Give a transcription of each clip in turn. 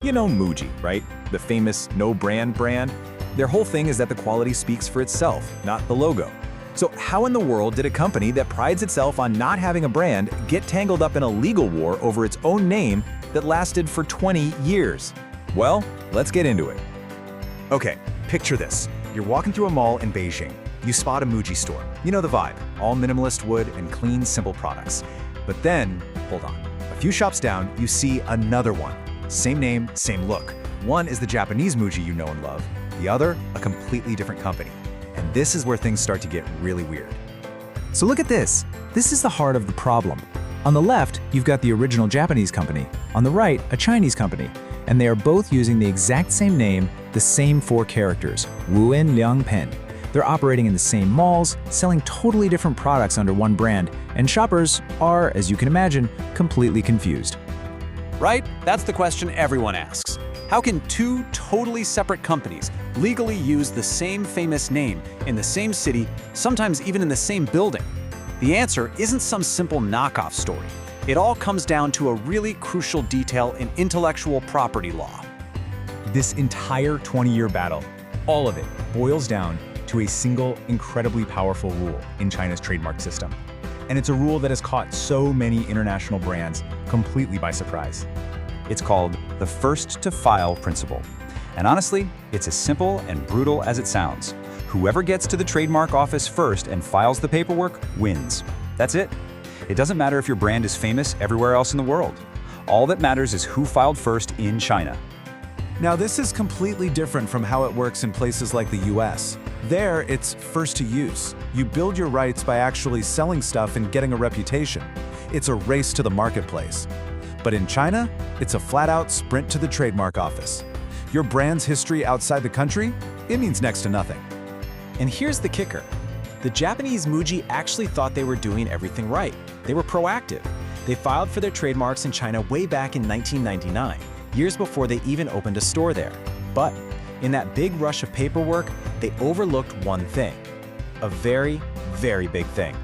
You know Muji, right? The famous no-brand brand? Their whole thing is that the quality speaks for itself, not the logo. So how in the world did a company that prides itself on not having a brand get tangled up in a legal war over its own name that lasted for 20 years? Well, let's get into it. Okay, picture this. You're walking through a mall in Beijing. You spot a Muji store. You know the vibe, all minimalist wood and clean, simple products. But then, hold on. A few shops down, you see another one. Same name, same look. One is the Japanese Muji you know and love. The other, a completely different company. And this is where things start to get really weird. So look at this. This is the heart of the problem. On the left, you've got the original Japanese company. On the right, a Chinese company. And they are both using the exact same name, the same 4 characters, Ryohin Keikaku Co. They're operating in the same malls, selling totally different products under one brand, and shoppers are, as you can imagine, completely confused. Right? That's the question everyone asks. How can 2 totally separate companies legally use the same famous name in the same city, sometimes even in the same building? The answer isn't some simple knockoff story. It all comes down to a really crucial detail in intellectual property law. This entire 20-year battle, all of it, boils down to a single, incredibly powerful rule in China's trademark system. And it's a rule that has caught so many international brands completely by surprise. It's called the first-to-file principle. And honestly, it's as simple and brutal as it sounds. Whoever gets to the trademark office first and files the paperwork wins. That's it. It doesn't matter if your brand is famous everywhere else in the world. All that matters is who filed first in China. Now, this is completely different from how it works in places like the US. There, it's first to use. You build your rights by actually selling stuff and getting a reputation. It's a race to the marketplace. But in China, it's a flat-out sprint to the trademark office. Your brand's history outside the country, it means next to nothing. And here's the kicker. The Japanese Muji actually thought they were doing everything right. They were proactive. They filed for their trademarks in China way back in 1999, years before they even opened a store there. But in that big rush of paperwork, they overlooked one thing. A very, very big thing.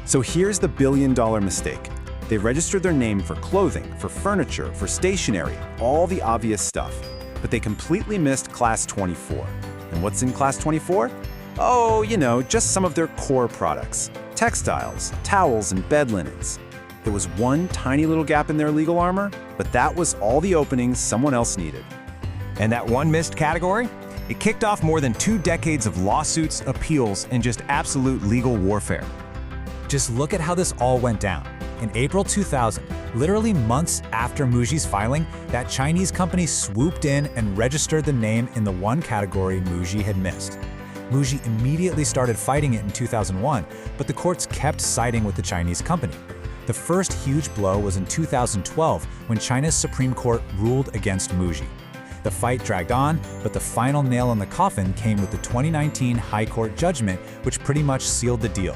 So here's the billion-dollar mistake. They registered their name for clothing, for furniture, for stationery, all the obvious stuff. But they completely missed Class 24. And what's in Class 24? Oh, you know, just some of their core products. Textiles, towels, and bed linens. There was one tiny little gap in their legal armor, but that was all the openings someone else needed. And that one missed category? It kicked off more than 2 decades of lawsuits, appeals, and just absolute legal warfare. Just look at how this all went down. In April 2000, literally months after Muji's filing, that Chinese company swooped in and registered the name in the one category Muji had missed. Muji immediately started fighting it in 2001, but the courts kept siding with the Chinese company. The first huge blow was in 2012 when China's Supreme Court ruled against Muji. The fight dragged on, but the final nail in the coffin came with the 2019 High Court judgment, which pretty much sealed the deal.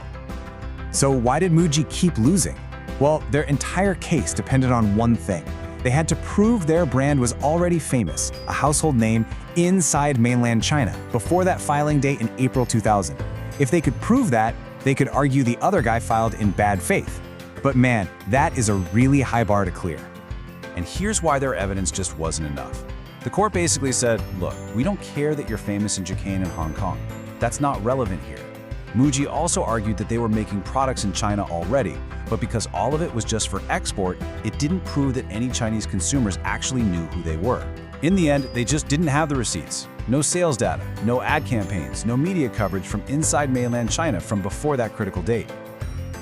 So why did Muji keep losing? Well, their entire case depended on one thing. They had to prove their brand was already famous, a household name inside mainland China, before that filing date in April 2000. If they could prove that, they could argue the other guy filed in bad faith. But man, that is a really high bar to clear. And here's why their evidence just wasn't enough. The court basically said, look, we don't care that you're famous in Japan and Hong Kong. That's not relevant here. Muji also argued that they were making products in China already, but because all of it was just for export, it didn't prove that any Chinese consumers actually knew who they were. In the end, they just didn't have the receipts. No sales data, no ad campaigns, no media coverage from inside mainland China from before that critical date.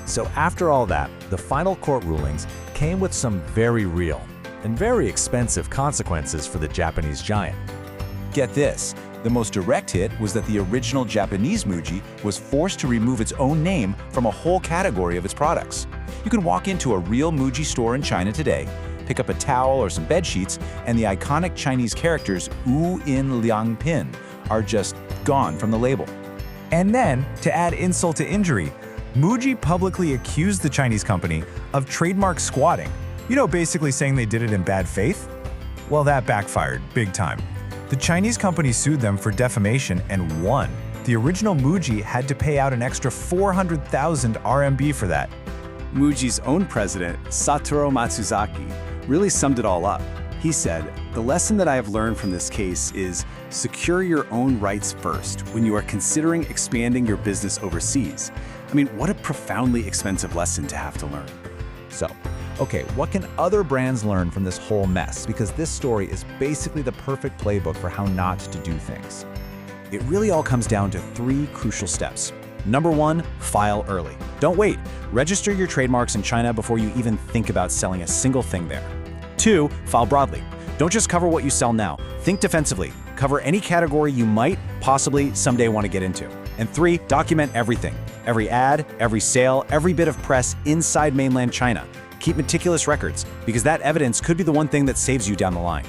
So after all that, the final court rulings came with some very real and very expensive consequences for the Japanese giant. Get this, the most direct hit was that the original Japanese Muji was forced to remove its own name from a whole category of its products. You can walk into a real Muji store in China today, pick up a towel or some bed sheets, and the iconic Chinese characters Wu In Liang Pin are just gone from the label. And then, to add insult to injury, Muji publicly accused the Chinese company of trademark squatting. You know, basically saying they did it in bad faith? Well, that backfired big time. The Chinese company sued them for defamation and won. The original Muji had to pay out an extra 400,000 RMB for that. Muji's own president, Satoru Matsuzaki, really summed it all up. He said, "The lesson that I have learned from this case is secure your own rights first when you are considering expanding your business overseas." I mean, what a profoundly expensive lesson to have to learn. So, okay, what can other brands learn from this whole mess? Because this story is basically the perfect playbook for how not to do things. It really all comes down to 3 crucial steps. Number 1, file early. Don't wait. Register your trademarks in China before you even think about selling a single thing there. 2, file broadly. Don't just cover what you sell now. Think defensively. Cover any category you might possibly someday want to get into. And 3, document everything. Every ad, every sale, every bit of press inside mainland China. Keep meticulous records, because that evidence could be the one thing that saves you down the line.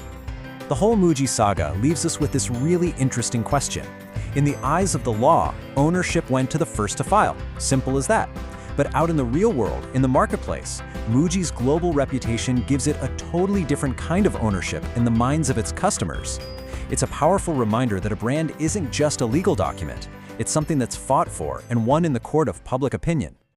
The whole Muji saga leaves us with this really interesting question. In the eyes of the law, ownership went to the first to file. Simple as that. But out in the real world, in the marketplace, Muji's global reputation gives it a totally different kind of ownership in the minds of its customers. It's a powerful reminder that a brand isn't just a legal document. It's something that's fought for and won in the court of public opinion.